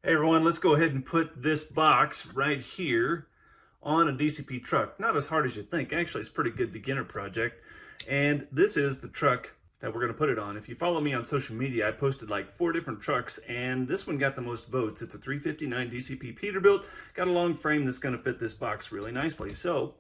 Hey everyone, let's go ahead and put this box right here on a DCP truck. Not as hard as you think. Actually, it's a pretty good beginner project. And this is the truck that we're going to put it on. If you follow me on social media, I posted like 4 different trucks, and this one got the most votes. It's a 359 DCP Peterbilt. Got a long frame that's going to fit this box really nicely. So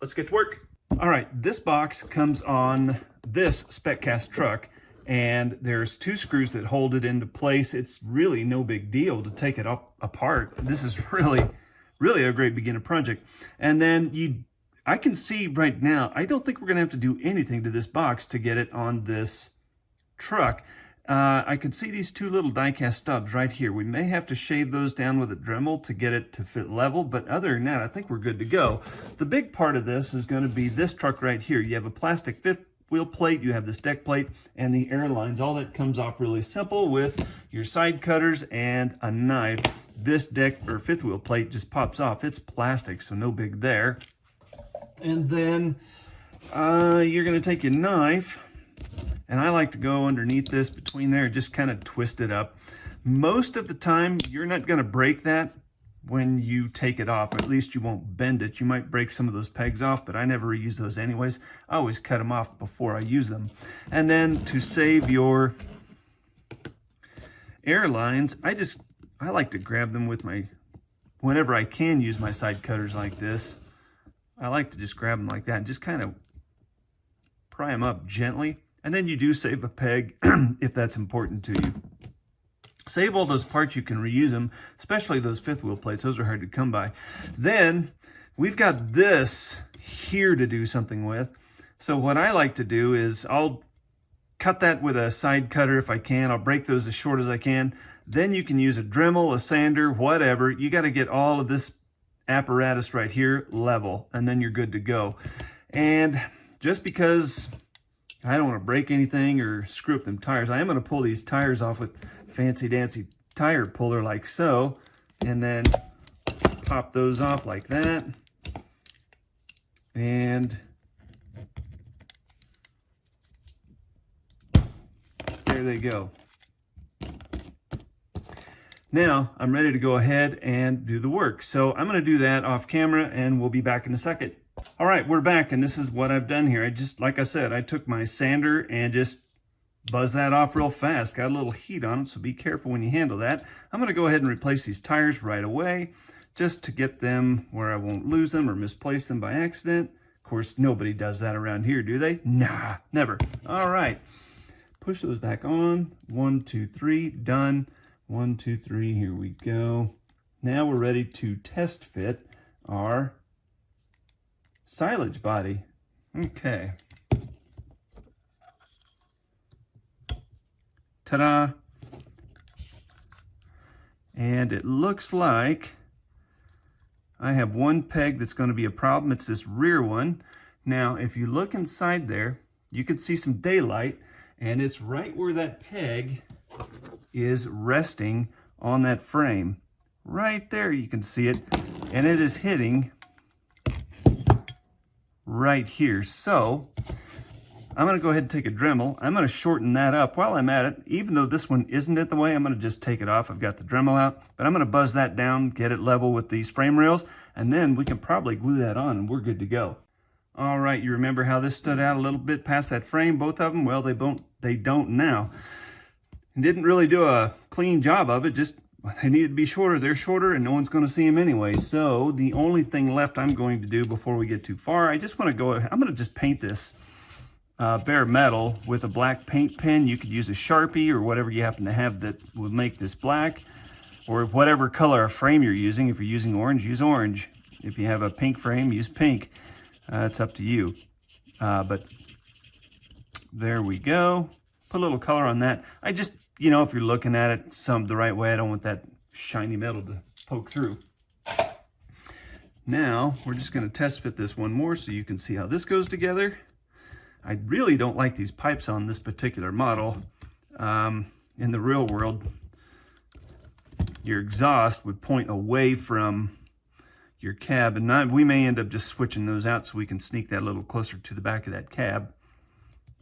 let's get to work. All right, this box comes on this Speccast truck, and there's 2 screws that hold it into place. It's really no big deal to take it apart. This is really a great beginner project. And then I can see right now, I don't think we're gonna have to do anything to this box to get it on this truck. I could see these 2 little die-cast stubs right here. We may have to shave those down with a Dremel to get it to fit level, but other than that, I think we're good to go. The big part of this is going to be this truck right here. You have a plastic 5th wheel plate, you have this deck plate, and the air lines. All that comes off really simple with your side cutters and a knife. This deck or 5th wheel plate just pops off. It's plastic, so no big there. And then you're going to take your knife, and I like to go underneath this, between there, just kind of twist it up. Most of the time, you're not going to break that when you take it off, or at least you won't bend it. You might break some of those pegs off, but I never reuse those anyways. I always cut them off before I use them. And then to save your air lines, I like to grab them with whenever I can use my side cutters like this, I like to just grab them like that and just kind of pry them up gently. And then you do save a peg if that's important to you. Save all those parts, you can reuse them, especially those 5th wheel plates. Those are hard to come by. Then we've got this here to do something with. So what I like to do is I'll cut that with a side cutter if I can. I'll break those as short as I can. Then you can use a Dremel, a sander, whatever. You got to get all of this apparatus right here level, and then you're good to go. And just because I don't want to break anything or screw up them tires, I am going to pull these tires off with fancy dancy tire puller like so, and then pop those off like that, and there they go. Now I'm ready to go ahead and do the work. So I'm going to do that off camera, and we'll be back in a second. All right, we're back, and this is what I've done here. Like I said, I took my sander and just buzzed that off real fast. Got a little heat on it, so be careful when you handle that. I'm going to go ahead and replace these tires right away, just to get them where I won't lose them or misplace them by accident. Of course, nobody does that around here, do they? Nah, never. All right, push those back on. 1, 2, 3, done. 1, 2, 3, here we go. Now we're ready to test fit our silage body. Okay. Ta-da. And it looks like I have one peg that's going to be a problem. It's this rear one. Now, if you look inside there, you can see some daylight, and it's right where that peg is resting on that frame. Right there, you can see it, and it is hitting right here. So I'm going to go ahead and take a Dremel. I'm going to shorten that up while I'm at it. Even though this one isn't in the way, I'm going to just take it off. I've got the Dremel out, but I'm going to buzz that down, get it level with these frame rails, and then we can probably glue that on, and we're good to go. All right, you remember how this stood out a little bit past that frame, both of them? Well, they don't now. And didn't really do a clean job of it, just they needed to be shorter. They're shorter, and no one's going to see them anyway. So the only thing left I'm going to do before we get too far, I'm going to just paint this bare metal with a black paint pen. You could use a Sharpie or whatever you happen to have that would make this black, or whatever color of frame you're using. If you're using orange, use orange. If you have a pink frame, use pink. It's up to you. But there we go. Put a little color on that. I just, if you're looking at it the right way, I don't want that shiny metal to poke through. Now, we're just going to test fit this one more so you can see how this goes together. I really don't like these pipes on this particular model. In the real world, your exhaust would point away from your cab, and we may end up just switching those out so we can sneak that a little closer to the back of that cab.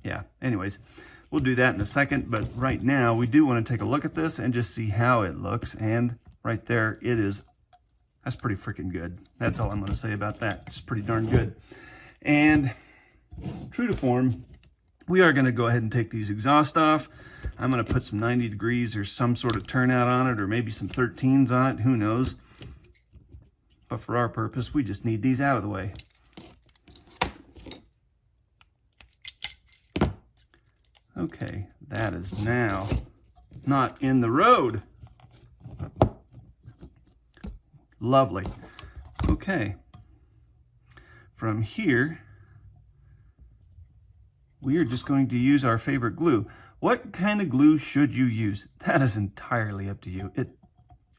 Yeah, anyways. We'll do that in a second, but right now we do want to take a look at this and just see how it looks. And right there, that's pretty freaking good. That's all I'm going to say about that. It's pretty darn good. And true to form, we are going to go ahead and take these exhaust off. I'm going to put some 90 degrees or some sort of turnout on it, or maybe some 13s on it, who knows. But for our purpose, we just need these out of the way. Okay, that is now not in the road. Lovely. Okay. From here, we are just going to use our favorite glue. What kind of glue should you use? That is entirely up to you.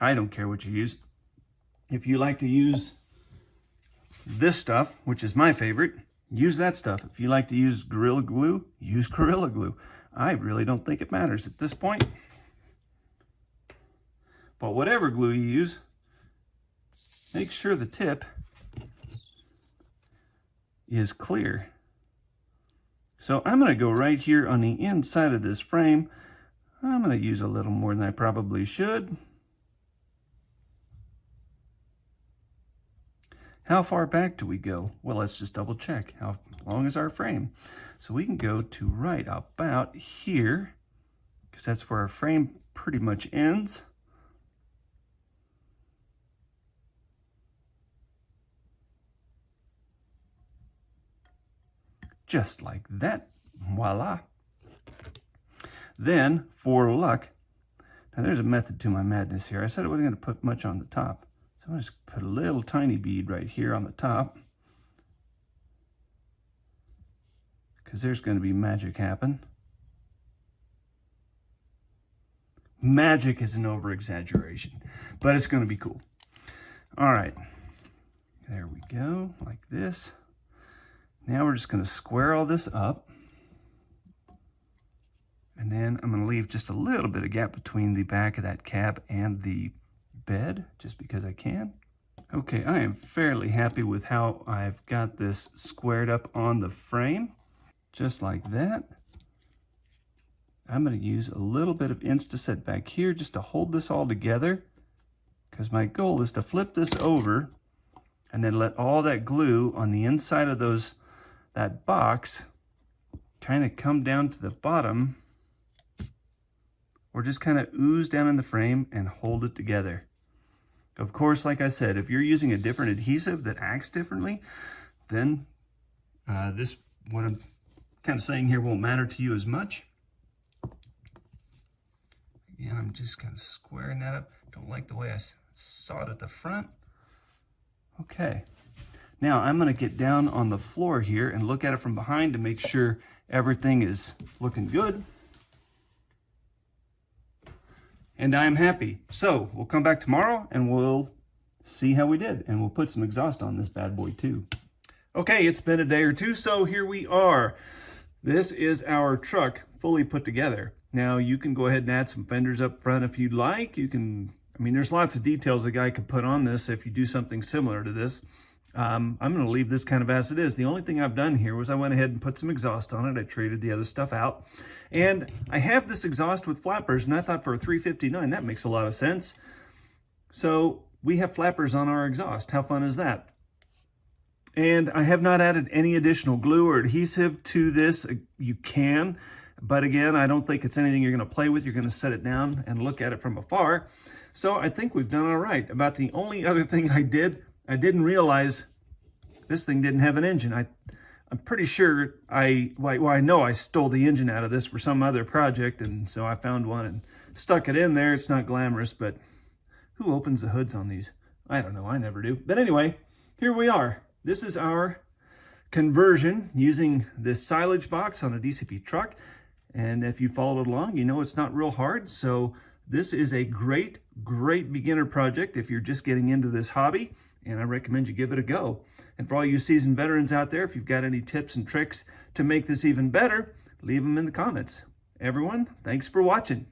I don't care what you use. If you like to use this stuff, which is my favorite, use that stuff. If you like to use Gorilla Glue, use Gorilla Glue. I really don't think it matters at this point. But whatever glue you use, make sure the tip is clear. So I'm going to go right here on the inside of this frame. I'm going to use a little more than I probably should. How far back do we go? Well, let's just double check. How long is our frame? So we can go to right about here, because that's where our frame pretty much ends. Just like that. Voila. Then, for luck, now there's a method to my madness here. I said I wasn't going to put much on the top. So I'm going to just put a little tiny bead right here on the top, because there's going to be magic happen. Magic is an over-exaggeration, but it's going to be cool. All right. There we go, like this. Now we're just going to square all this up. And then I'm going to leave just a little bit of gap between the back of that cab and the bed, just because I can. Okay, I am fairly happy with how I've got this squared up on the frame, just like that. I'm going to use a little bit of Insta-Set back here just to hold this all together, because my goal is to flip this over and then let all that glue on the inside of that box kind of come down to the bottom, or just kind of ooze down in the frame and hold it together. Of course, like I said, if you're using a different adhesive that acts differently, then what I'm kind of saying here won't matter to you as much. Again, I'm just kind of squaring that up. Don't like the way I saw it at the front. Okay. Now I'm going to get down on the floor here and look at it from behind to make sure everything is looking good. And I'm happy. So we'll come back tomorrow and we'll see how we did. And we'll put some exhaust on this bad boy too. Okay, it's been a day or two, so here we are. This is our truck fully put together. Now you can go ahead and add some fenders up front if you'd like. You can, I mean, there's lots of details a guy could put on this if you do something similar to this. I'm going to leave this kind of as it is. The only thing I've done here was I went ahead and put some exhaust on it. I traded the other stuff out. And I have this exhaust with flappers, and I thought for a 359, that makes a lot of sense. So we have flappers on our exhaust. How fun is that? And I have not added any additional glue or adhesive to this. You can, but again, I don't think it's anything you're going to play with. You're going to set it down and look at it from afar. So I think we've done all right. About the only other thing I didn't realize this thing didn't have an engine. I'm pretty sure I know I stole the engine out of this for some other project, and so I found one and stuck it in there. It's not glamorous, but who opens the hoods on these? I don't know. I never do. But anyway, here we are. This is our conversion using this silage box on a DCP truck. And if you followed along, you know it's not real hard. So this is a great, great beginner project if you're just getting into this hobby. And I recommend you give it a go. And for all you seasoned veterans out there, if you've got any tips and tricks to make this even better, leave them in the comments. Everyone, thanks for watching.